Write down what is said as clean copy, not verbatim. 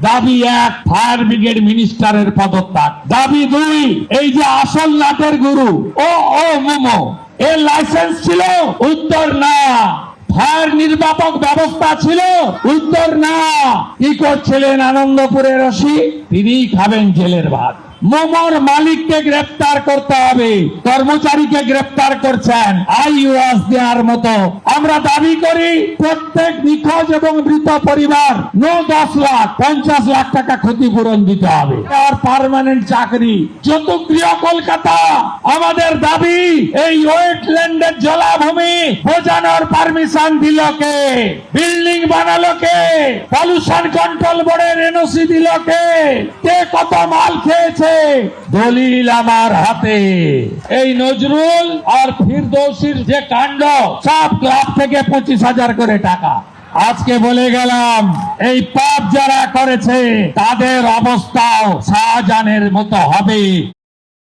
দাবি 1, fire brigade মিনিস্টারের পদত্যাগ। দাবি 2, এই যে আসল নাটের গুরু ও মোমো এর লাইসেন্স ছিল? উত্তর না। ফায়ার নির্বাপক ব্যবস্থা ছিল? উত্তর না। কি করছিলেন আনন্দপুরের ওসি? তিনি খাবেন জেলের ভাত। মোমোর মালিককে গ্রেফতার করতে হবে, কর্মচারীকে গ্রেফতার করছেন আইওয়াস দেওয়ার মতো। আমরা দাবি করি প্রত্যেক নিখোঁজ এবং মৃত পরিবার 10 লাখ 50 লাখ টাকা ক্ষতিপূরণ দিতে হবে। আর পার্মানেন্ট চাকরি চতুর্গৃহ কলকাতা। আমাদের দাবি এই ওয়েটল্যান্ডের জলাভূমি বোঝানোর পারমিশন দিল কে? বিল্ডিং বানালো কে? পলিউশন কন্ট্রোল বোর্ডের এনওসি দিল কে? কত মাল খেয়েছে? দলিল আমার হাতে। এই নজরুল আর ফিরদৌসির যে কাণ্ড, সব ক্লাব থেকে 25,000 করে টাকা। আজকে বলে গেলাম এই পাপ যারা করেছে তাদের অবস্থাও শাহজাহানের মতো হবে।